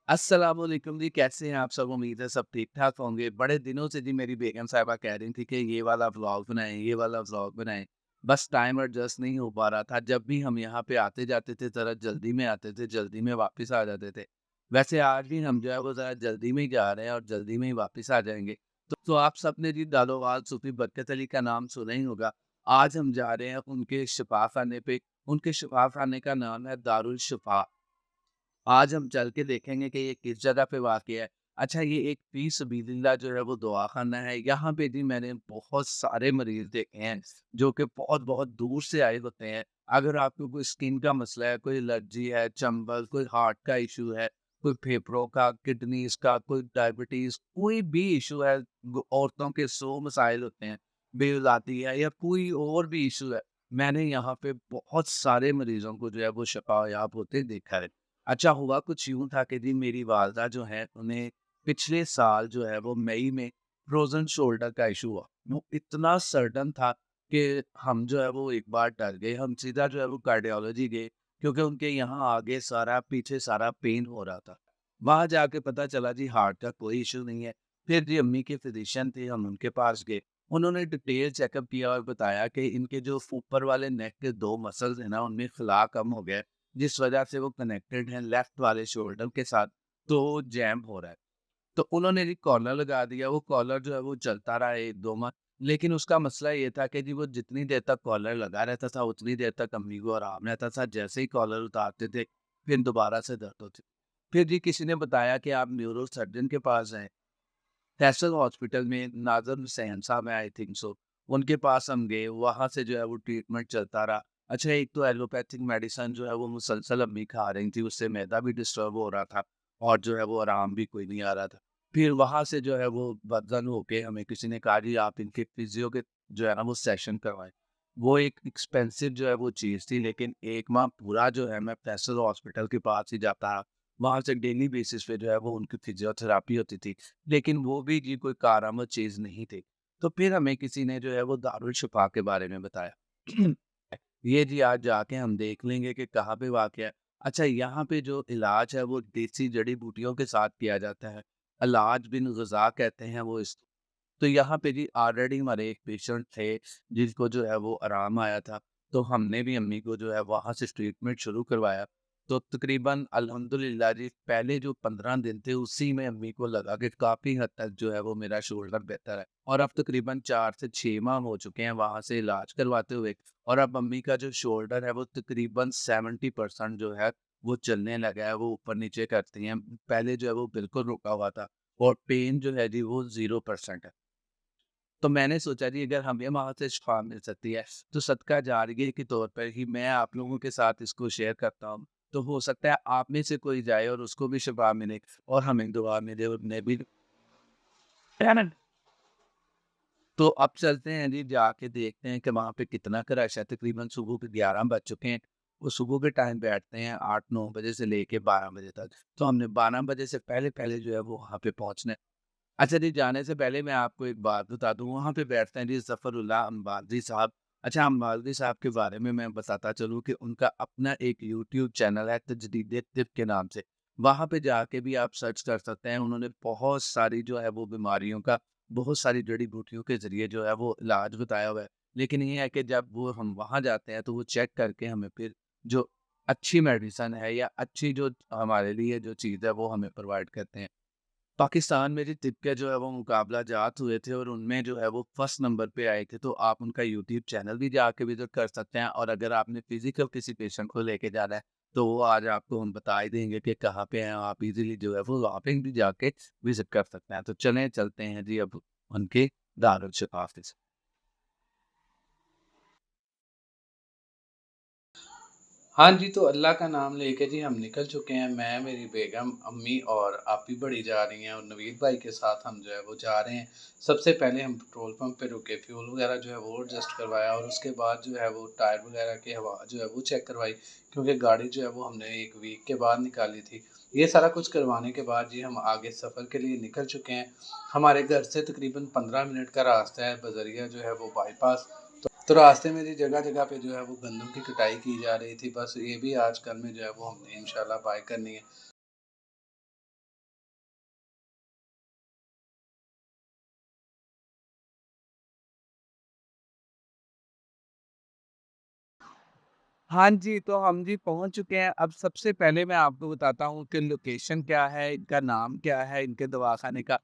अस्सलाम वालेकुम जी, कैसे हैं आप सब? उम्मीद है सब ठीक-ठाक होंगे। बड़े दिनों से जी मेरी बेगम साहिबा कह रही थी कि ये वाला व्लॉग बनाएँ, ये वाला व्लॉग बनाएँ। बस टाइम एडजस्ट नहीं हो पा रहा था। जब भी हम यहाँ पे आते-जाते थे ज़रा जल्दी में आते थे, जल्दी में वापस आ जाते थे। वैसे आज भी हम जो है वो ज़रा जल्दी में ही जा रहे हैं और जल्दी में ही वापस आ जाएँगे। तो आप सबने जी दारोगाल सूफ़ी बरकत अली का नाम सुना ही होगा। आज हम जा रहे हैं उनके शिफा खाने पे। उनके शिफा खाने का नाम है दारुल शिफा। आज हम चल के देखेंगे कि ये किस जगह पे वाक़या है। अच्छा, ये एक फ़ी सबीलिल्लाह जो है वो दवाख़ाना है। यहाँ पे जी मैंने बहुत सारे मरीज़ देखे हैं जो कि बहुत-बहुत दूर से आए होते हैं। अगर आपको कोई स्किन का मसला है, कोई एलर्जी है, चंबल, कोई हार्ट का इश्यू है, कोई फेफड़ों का, किडनीज़ का, कोई डायबिटीज़, कोई भी इश्यू है, औरतों के 100 मसाइल होते हैं, बेौलादी है या कोई और भी इश्यू है, मैंने यहाँ पे बहुत सारे मरीज़ों को जो है वो शफ़ायाब होते देखा है। अच्छा, हुआ कुछ यूँ था कि जी मेरी वालदा जो है उन्हें पिछले साल जो है वो मई में फ्रोज़न शोल्डर का इश्यू हुआ। वो इतना सडन था कि हम जो है वो एक बार डर गए। हम सीधा जो है वो कार्डियोलॉजी गए क्योंकि उनके यहाँ आगे सारा पीछे सारा पेन हो रहा था। वहाँ जाके पता चला जी हार्ट का कोई इश्यू नहीं है। फिर जी अम्मी के फ़िज़िशियन थे, हम उनके पास गए। उन्होंने डिटेल चेकअप किया और बताया कि इनके जो ऊपर वाले नेक के 2 मसल्स हैं ना, उनमें खिला कम हो गया है। जिस वजह से वो कनेक्टेड हैं लेफ्ट वाले शोल्डर के साथ, तो जैम हो रहा है। तो उन्होंने जी कॉलर लगा दिया, वो कॉलर जो है वो चलता रहा 1-2 माह, लेकिन उसका मसला ये था कि जी वो जितनी देर तक कॉलर लगा रहता था, उतनी देर तक अम्मी को आराम रहता था। जैसे ही कॉलर उतारते थे, फिर दोबारा से दर्द होती। फिर जी किसी ने बताया कि आप न्यूरो सर्जन के पास जाएँ। फैसल हॉस्पिटल में नाज़र हुसैन साहब हैं आई थिंक सो, उनके पास हम गए, वहाँ से जो है वो ट्रीटमेंट चलता रहा। अच्छा, एक तो एलोपैथिक मेडिसिन जो है वो मुसलसल अम्मी खा रही थी, उससे मैदा भी डिस्टर्ब हो रहा था और जो है वो आराम भी कोई नहीं आ रहा था। फिर वहाँ से जो है वो बदज़न होके हमें किसी ने कहा जी आप इनके फिज़ियो के जो है ना वो सेशन करवाएँ। वो एक एक्सपेंसिव जो है वो चीज़ थी, लेकिन 1 माह पूरा जो है मैं फैसल हॉस्पिटल के पास ही जाता रहा। वहाँ से डेली बेसिस पे जो है वो उनकी फिज़ियोथेरेपी होती थी। लेकिन वो भी जी कोई कारआमद चीज़ नहीं थी। तो फिर हमें किसी ने जो है वो दारुल शिफ़ा के बारे में बताया। ये जी आज जाके हम देख लेंगे कि कहाँ पे वाक़या है। अच्छा, यहाँ पे जो इलाज है वो देसी जड़ी-बूटियों के साथ किया जाता है। इलाज बिन ग़िज़ा कहते हैं वो इस तो यहाँ पे जी ऑलरेडी हमारे एक पेशेंट थे जिसको जो है वो आराम आया था। तो हमने भी अम्मी को जो है वहाँ से ट्रीटमेंट शुरू करवाया। तो तकरीबन अल्हम्दुलिल्लाह जी पहले जो 15 दिन थे उसी में अम्मी को लगा कि काफ़ी हद तक जो है वो मेरा शोल्डर बेहतर है। और अब तकरीबन 4 से 6 माह हो चुके हैं वहाँ से इलाज करवाते हुए और अब अम्मी का जो शोल्डर है वो तकरीबन 70% जो है वो चलने लगा है, वो ऊपर-नीचे करती हैं। पहले जो है वो बिल्कुल रुका हुआ था और पेन जो है जी वो 0% है। तो मैंने सोचा जी अगर हमें वहाँ से शिफ़ा मिल सकती है, तो सदका जारिया के तौर पर ही मैं आप लोगों के साथ इसको शेयर करता हूँ। तो हो सकता है आप में से कोई जाए और उसको भी शिफ़ा मिले और हमें दुआ मिले और उन्हें भी। तो अब चलते हैं जी, जाके देखते हैं कि वहाँ पे कितना का रश है। तकरीबन सुबह के 11 बज चुके हैं। वो सुबह के टाइम बैठते हैं 8-9 बजे से लेके 12 बजे तक। तो हमने 12 बजे से पहले-पहले जो है वो वहाँ पे पहुँचना है। अच्छा जी, जाने से पहले मैं आपको एक बात बता दूँ, वहाँ पे बैठते हैं जी ज़फ़रुल्लाह अम्बादी साहब। अच्छा, अम्बादी साहब के बारे में मैं बताता चलूँ कि उनका अपना एक यूट्यूब चैनल है तजदीद तिब के नाम से। वहाँ पे जाके भी आप सर्च कर सकते हैं। उन्होंने बहुत सारी जो है वो बीमारियों का बहुत सारी जड़ी-बूटियों के ज़रिए जो है वो इलाज बताया हुआ है। लेकिन ये है कि जब वो हम वहाँ जाते हैं तो वो चेक करके हमें फिर जो अच्छी मेडिसिन है या अच्छी जो हमारे लिए जो चीज़ है वो हमें प्रोवाइड करते हैं। पाकिस्तान में जी तिप के जो है वो मुकाबला जात हुए थे और उनमें जो है वो फर्स्ट नंबर पे आए थे, तो आप उनका यूट्यूब चैनल भी जाके विज़िट कर सकते हैं और अगर आपने फिज़िकल किसी पेशेंट को लेके जाना है, तो वो आज आपको हम बता ही देंगे कि कहाँ पे हैं, आप इज़िली जो है वो वहाँ पे भी जाके विज़िट कर सकते हैं। तो चलें चलते हैं जी अब उनके दारुल शिफ़ा पे। हाँ जी, तो अल्लाह का नाम लेके जी हम निकल चुके हैं। मैं, मेरी बेगम, अम्मी और आप भी बड़ी जा रही हैं और नवीद भाई के साथ हम जो है वो जा रहे हैं। सबसे पहले हम पेट्रोल पंप पे रुके, फ्यूल वगैरह जो है वो एडजस्ट करवाया और उसके बाद जो है वो टायर वगैरह की हवा जो है वो चेक करवाई, क्योंकि गाड़ी जो है वो हमने 1 वीक के बाद निकाली थी। ये सारा कुछ करवाने के बाद जी हम आगे सफ़र के लिए निकल चुके हैं। हमारे घर से तकरीबन 15 मिनट का रास्ता है बज़रिया जो है वो बाईपास। तो रास्ते में जी जगह-जगह पे जो है वो गंदम की कटाई की जा रही थी। बस ये भी आजकल में जो है वो हमने इंशाल्लाह बाय करनी है। हाँ जी, तो हम जी पहुँच चुके हैं। अब सबसे पहले मैं आपको बताता हूँ कि लोकेशन क्या है, इनका नाम क्या है, इनके दवाखाने का।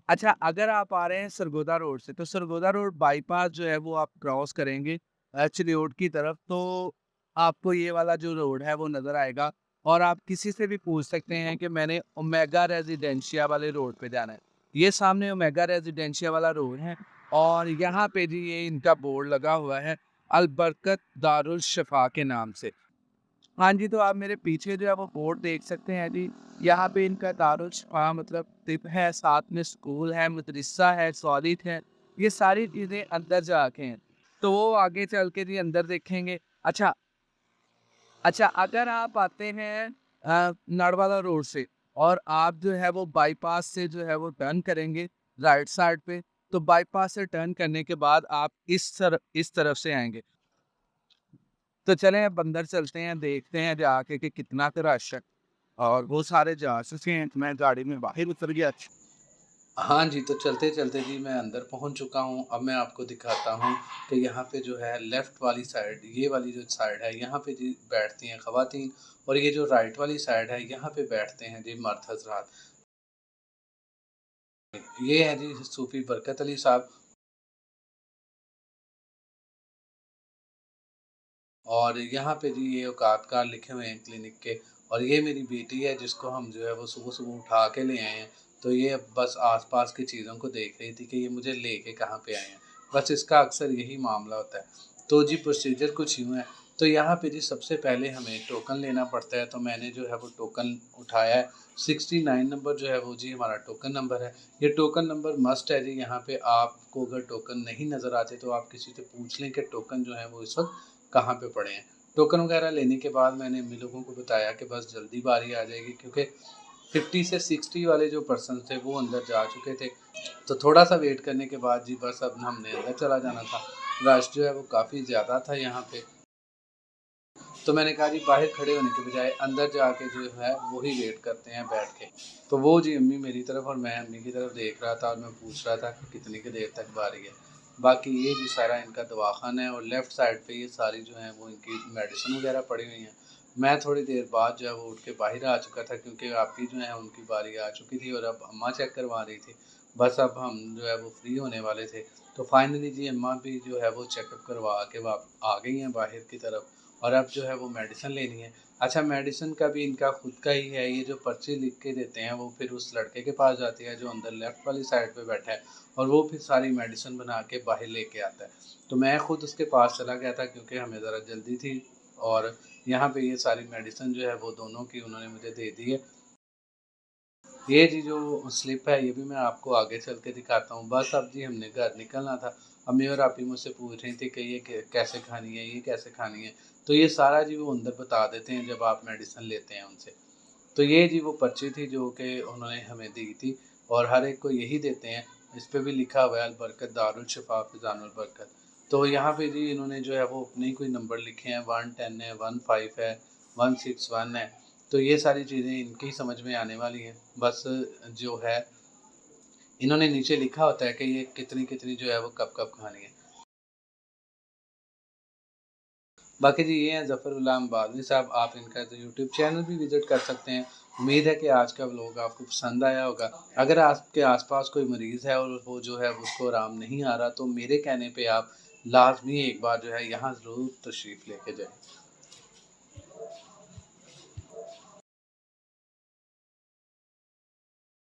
अच्छा, अगर आप आ रहे हैं सरगोदा रोड से, तो सरगोदा रोड बाईपास जो है वो आप क्रॉस करेंगे चिलियोट की तरफ, तो आपको ये वाला जो रोड है वो नज़र आएगा और आप किसी से भी पूछ सकते हैं कि मैंने ओमेगा रेज़िडेंशिया वाले रोड पे जाना है। ये सामने ओमेगा रेज़िडेंशिया वाला रोड है और यहाँ पे जी ये इनका बोर्ड लगा हुआ है, अल बरकत दारुल शिफा के नाम से। हाँ जी, तो आप मेरे पीछे जो है वो बोर्ड देख सकते हैं जी। यहाँ पे इनका दारुल शिफ़ा मतलब तिब है, साथ में स्कूल है, मदरसा है, कॉलेज है। ये सारी चीज़ें अंदर जाके हैं। तो वो आगे चल के जी अंदर देखेंगे। अच्छा, अच्छा अगर आप आते हैं नाडवाला रोड से और आप जो है वो बाईपास से जो है वो टर्न करेंगे राइट साइड पे, तो बाईपास से टर्न करने के बाद आप इस तरफ से आएँगे। तो चलें अब अंदर चलते हैं, देखते हैं जाके कि कितना तो रश है और वो सारे जा चुके हैं, तो मैं गाड़ी में बाहर उतर गया। हाँ जी, तो चलते-चलते जी मैं अंदर पहुँच चुका हूँ। अब मैं आपको दिखाता हूँ कि यहाँ पे जो है लेफ़्ट वाली साइड, ये वाली जो साइड है, यहाँ पे जी बैठती हैं ख़वातीन और ये जो राइट वाली साइड है, यहाँ पे बैठते हैं जी मर्द हज़रात। ये हैं जी सूफ़ी बरकत अली साहब और यहाँ पे जी ये औकातकार लिखे हुए हैं क्लिनिक के और ये मेरी बेटी है जिसको हम जो है वो सुबह-सुबह उठा के ले आए हैं। तो ये अब बस आस-पास की चीज़ों को देख रही थी कि ये मुझे लेके कहाँ पे आए हैं। बस इसका अक्सर यही मामला होता है। तो जी प्रोसीजर कुछ यूँ है, तो यहाँ पे जी सबसे पहले हमें टोकन लेना पड़ता है, तो मैंने जो है वो टोकन उठाया है। 69 नंबर जो है वो जी हमारा टोकन नंबर है। ये टोकन नंबर मस्ट है जी, यहाँ पे आपको अगर टोकन नहीं नज़र आते तो आप किसी से पूछ लें कि टोकन जो है वो इस वक़्त कहाँ पे पड़े हैं। टोकन वगैरह लेने के बाद मैंने अम्मी लोगों को बताया कि बस जल्दी बारी आ जाएगी क्योंकि 50 से 60 वाले जो पर्सन थे वो अंदर जा चुके थे। तो थोड़ा-सा वेट करने के बाद जी बस अब हमने अंदर चला जाना था। रश जो है वो काफ़ी ज़्यादा था यहाँ पे। तो मैंने कहा जी बाहर खड़े होने के बजाय अंदर जाके जो है वो ही वेट करते हैं बैठ के। तो वो जी अम्मी मेरी तरफ और मैं अम्मी की तरफ देख रहा था और मैं पूछ रहा था कि कितनी की देर तक बारी है। बाकी ये जी सारा इनका दवाख़ाना है और लेफ़्ट साइड पे ये सारी जो हैं वो इनकी मेडिसिन वग़ैरह पड़ी हुई हैं। मैं थोड़ी देर बाद जो है वो उठ के बाहर आ चुका था क्योंकि आपकी जो है उनकी बारी आ चुकी थी और अब अम्मा चेक करवा रही थी। बस अब हम जो है वो फ्री होने वाले थे। तो फाइनली जी अम्मा भी जो है वो चेकअप करवा के वा आ गई हैं बाहर की तरफ। और अब जो है वो मेडिसिन लेनी है। अच्छा मेडिसिन का भी इनका खुद का ही है, ये जो पर्ची लिख के देते हैं वो फिर उस लड़के के पास जाती है जो अंदर लेफ़्ट वाली साइड पे बैठा है और वो फिर सारी मेडिसिन बना के बाहर लेके आता है। तो मैं खुद उसके पास चला गया था क्योंकि हमें ज़रा जल्दी थी और यहाँ पे ये सारी मेडिसिन जो है वो दोनों की उन्होंने मुझे दे दी है। ये जी जो स्लिप है ये भी मैं आपको आगे चल के दिखाता हूँ। बस अब जी हमने घर निकलना था। अम्मी और आपी मुझसे पूछ रही थी कि ये कैसे खानी है, ये कैसे खानी है। तो ये सारा जी वो अंदर बता देते हैं जब आप मेडिसिन लेते हैं उनसे। तो ये जी वो पर्ची थी जो कि उन्होंने हमें दी थी और हर एक को यही देते हैं। इस पे भी लिखा हुआ है अल बरकत दारुल शिफा फ़िज़ानुल बरकत। तो यहाँ पे जी इन्होंने जो है वो अपने ही कोई नंबर लिखे हैं 110 है, 15 है, 161 है। तो ये सारी चीज़ें इनकी ही समझ में आने वाली हैं। बस जो है इन्होंने नीचे लिखा होता है कि ये कितनी-कितनी जो है वो कब-कब खानी है। बाकी जी ये हैं ज़फ़र गुलाम बालवी साहब, आप इनका तो यूट्यूब चैनल भी विज़िट कर सकते हैं। उम्मीद है कि आज का व्लॉग आपको पसंद आया होगा। अगर आपके आस-पास कोई मरीज़ है और वो जो है उसको आराम नहीं आ रहा तो मेरे कहने पे आप लाज़मी एक बार जो है यहाँ ज़रूर तशरीफ़ लेके जाएँ।